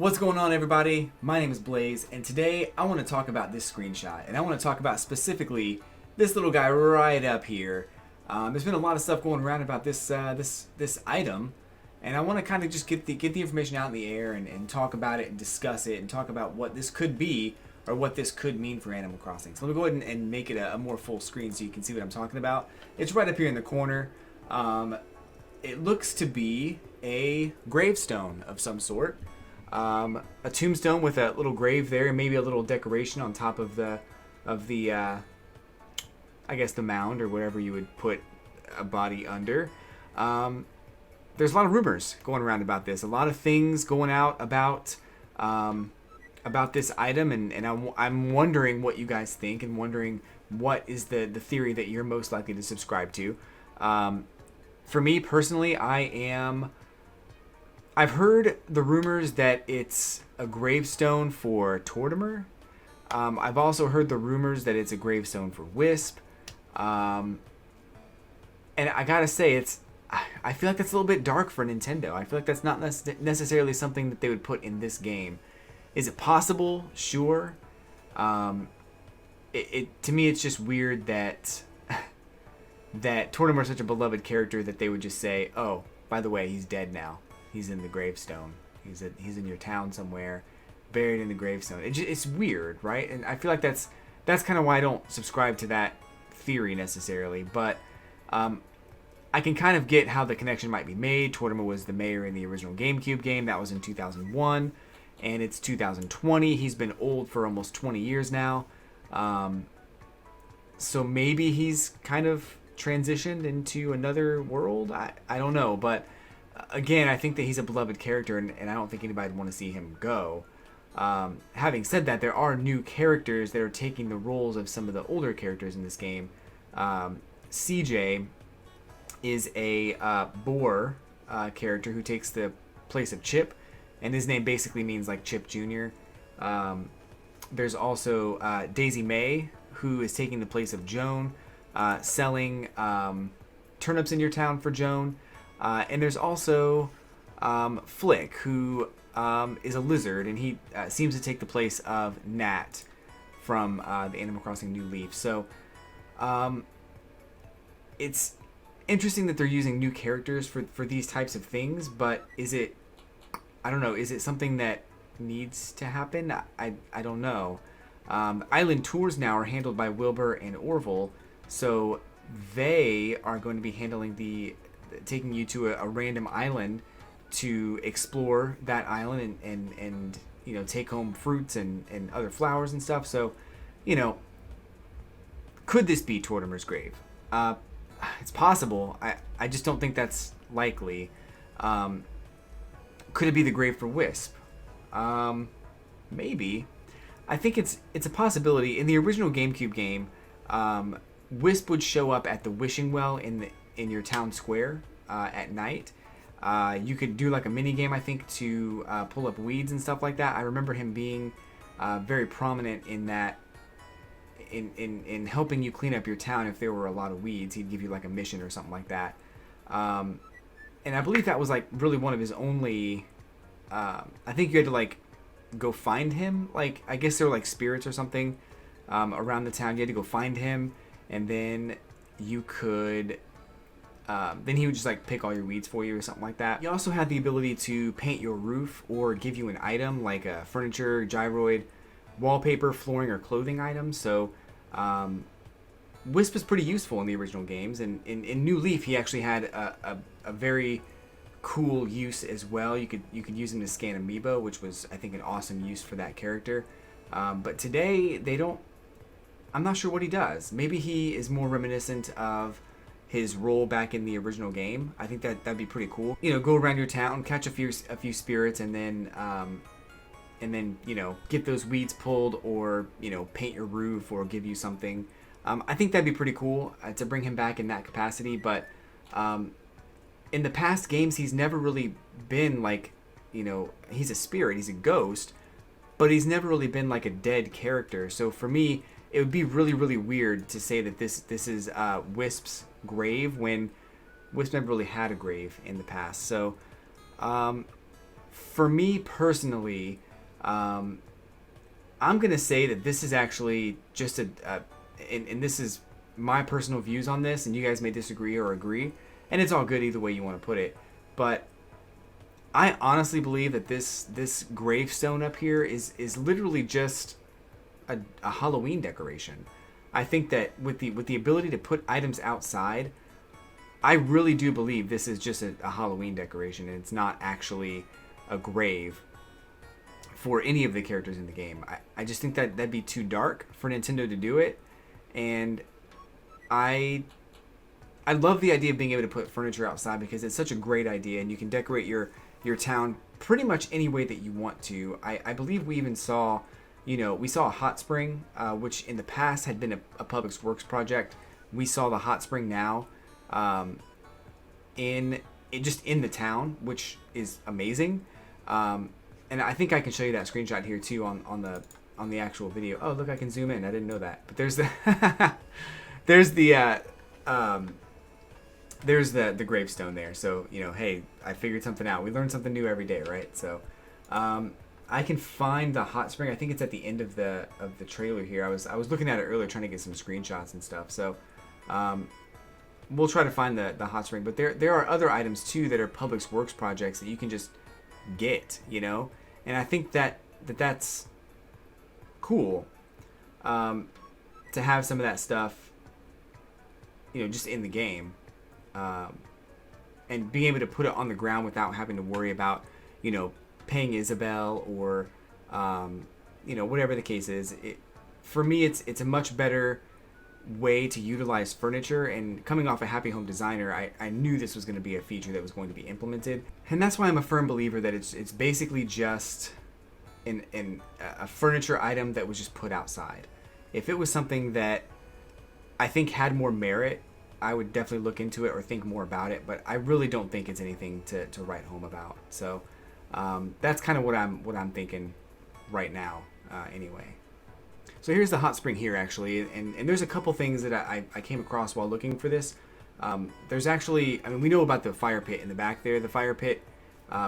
What's going on, everybody? My name is Blaze, and today I want to talk about this screenshot, and I want to talk about specifically this little guy right up here. There's been a lot of stuff going around about this item, and I want to kind of just get the information out in the air and talk about it and discuss it and talk about what this could be or what this could mean for Animal Crossing. So let me go ahead and make it a more full screen so you can see what I'm talking about. It's right up here in the corner. It looks to be a gravestone of some sort. A tombstone with a little grave there, and maybe a little decoration on top of the I guess the mound or whatever you would put a body under. There's a lot of rumors going around about this. A lot of things going out about this item, and I'm wondering what you guys think, and wondering what is the theory that you're most likely to subscribe to. For me personally, I've heard the rumors that it's a gravestone for Tortimer. I've also heard the rumors that it's a gravestone for Wisp. And I gotta say, I feel like that's a little bit dark for Nintendo. I feel like that's not necessarily something that they would put in this game. Is it possible? Sure. To me, it's just weird that Tortimer is such a beloved character that they would just say, "Oh, by the way, he's dead now. He's in the gravestone. He's in your town somewhere, buried in the gravestone." It's weird, right? And I feel like that's kind of why I don't subscribe to that theory necessarily. But I can kind of get how the connection might be made. Tortimer was the mayor in the original GameCube game. That was in 2001, and it's 2020. He's been old for almost 20 years now. So maybe he's kind of transitioned into another world. I don't know, but again, I think that he's a beloved character, and I don't think anybody would want to see him go. Having said that, there are new characters that are taking the roles of some of the older characters in this game. CJ is a boar character who takes the place of Chip, and his name basically means like Chip Jr. There's also Daisy May, who is taking the place of Joan, selling turnips in your town for Joan. And there's also Flick, who is a lizard, and he seems to take the place of Nat from the Animal Crossing New Leaf. So it's interesting that they're using new characters for these types of things, but is it something that needs to happen? I don't know. Island tours now are handled by Wilbur and Orville, so they are going to be taking you to a random island to explore that island and take home fruits and other flowers and stuff. So, could this be Tortimer's grave? It's possible. I just don't think that's likely. Could it be the grave for Wisp? Maybe. I think it's a possibility. In the original GameCube game, Wisp would show up at the wishing well in your town square at night. You could do like a mini game, I think, to pull up weeds and stuff like that. I remember him being very prominent in that, in helping you clean up your town if there were a lot of weeds. He'd give you like a mission or something like that. And I believe that was like really one of his only. I think you had to like go find him. Like, I guess there were like spirits or something around the town. You had to go find him, and then you could. Then he would just like pick all your weeds for you or something like that. You also had the ability to paint your roof or give you an item like a furniture, gyroid, wallpaper, flooring, or clothing item. So Wisp is pretty useful in the original games, and in New Leaf he actually had a very cool use as well. You could use him to scan amiibo, which was, I think, an awesome use for that character. But today they don't. I'm not sure what he does. Maybe he is more reminiscent of his role back in the original game. I think that'd be pretty cool. Go around your town, catch a few spirits, and then get those weeds pulled, or paint your roof, or give you something. I think that'd be pretty cool to bring him back in that capacity. But in the past games, he's never really been like, he's a spirit, he's a ghost, but he's never really been like a dead character. So for me, it would be really, really weird to say that this is Wisp's grave when Wisp never really had a grave in the past. So For me personally, I'm gonna say that this is actually just and this is my personal views on this, and you guys may disagree or agree, and it's all good either way you want to put it. But I honestly believe that this gravestone up here is literally just a Halloween decoration. I think that with the ability to put items outside, I really do believe this is just a Halloween decoration, and it's not actually a grave for any of the characters in the game. I just think that that'd be too dark for Nintendo to do it, and I love the idea of being able to put furniture outside because it's such a great idea, and you can decorate your town pretty much any way that you want to. I believe we even saw, we saw a hot spring, which in the past had been a Public Works project. We saw the hot spring now just in the town, which is amazing. And I think I can show you that screenshot here too on the actual video. Oh, look, I can zoom in. I didn't know that. But there's the there's the gravestone there. So, hey, I figured something out. We learn something new every day, right? So, I can find the hot spring. I think it's at the end of the trailer here. I was looking at it earlier trying to get some screenshots and stuff. So, we'll try to find the hot spring. But there are other items too that are Public Works projects that you can just get, and I think that's cool, to have some of that stuff, just in the game, and being able to put it on the ground without having to worry about, paying Isabelle or, whatever the case is. For me, it's a much better way to utilize furniture, and coming off a Happy Home Designer, I knew this was going to be a feature that was going to be implemented, and that's why I'm a firm believer that it's basically just a furniture item that was just put outside. If it was something that I think had more merit, I would definitely look into it or think more about it, but I really don't think it's anything to write home about. So that's kind of what I'm thinking right now, anyway. So here's the hot spring here, actually, and there's a couple things that I came across while looking for this. There's actually, we know about the fire pit in the back there, the fire pit,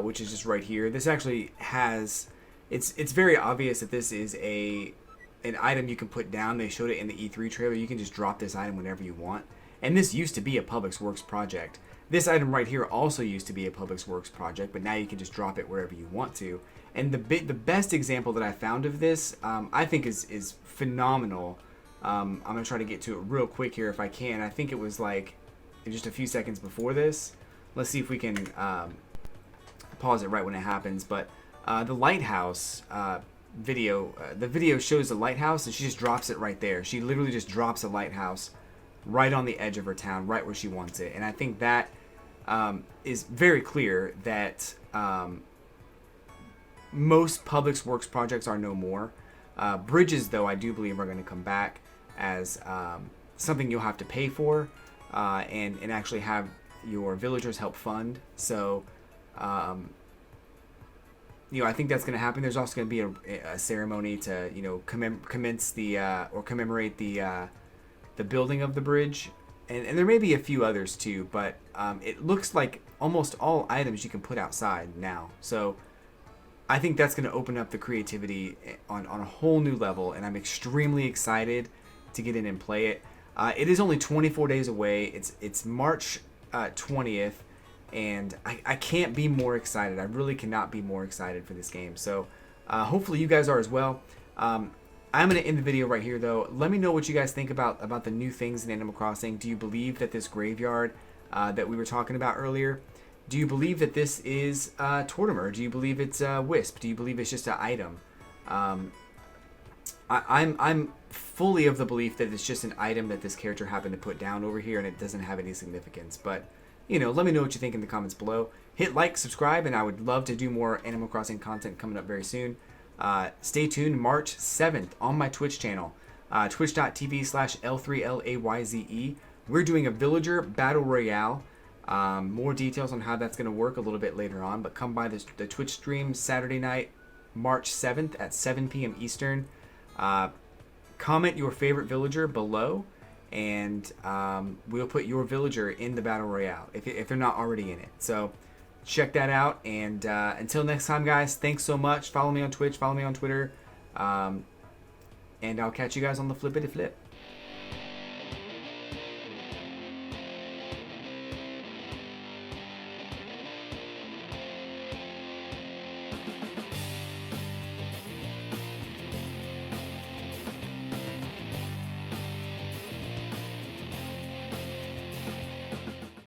which is just right here. This actually has, it's very obvious that this is an item you can put down. They showed it in the E3 trailer. You can just drop this item whenever you want. And this used to be a Public Works project. This item right here also used to be a Public Works project, but now you can just drop it wherever you want to. And the best example that I found of this, I think is phenomenal. I'm going to try to get to it real quick here if I can. I think it was like just a few seconds before this. Let's see if we can pause it right when it happens. But the lighthouse video, the video shows the lighthouse, and she just drops it right there. She literally just drops a lighthouse right on the edge of her town, right where she wants it. And I think that is very clear that most Public Works projects are no more. Bridges, though, I do believe are going to come back as something you'll have to pay for, and actually have your villagers help fund. So, I think that's going to happen. There's also going to be a ceremony to, commence or commemorate the building of the bridge, and there may be a few others too. But it looks like almost all items you can put outside now. So I think that's going to open up the creativity on a whole new level, and I'm extremely excited to get in and play it. It is only 24 days away. It's March 20th, and I can't be more excited. I really cannot be more excited for this game. So hopefully you guys are as well. I'm going to end the video right here, though. Let me know what you guys think about the new things in Animal Crossing. Do you believe that this graveyard that we were talking about earlier, do you believe that this is Tortimer? Do you believe it's Wisp? Do you believe it's just an item? I'm fully of the belief that it's just an item that this character happened to put down over here, and it doesn't have any significance. But, let me know what you think in the comments below. Hit like, subscribe, and I would love to do more Animal Crossing content coming up very soon. Stay tuned March 7th on my Twitch channel, twitch.tv/L3LAYZE. We're doing a villager battle royale. More details on how that's going to work a little bit later on, but come by the Twitch stream Saturday night, March 7th at 7 p.m. Eastern. Comment your favorite villager below, and we'll put your villager in the battle royale if they're not already in it. So check that out. And until next time, guys, thanks so much. Follow me on Twitch. Follow me on Twitter. And I'll catch you guys on the Flippity Flip.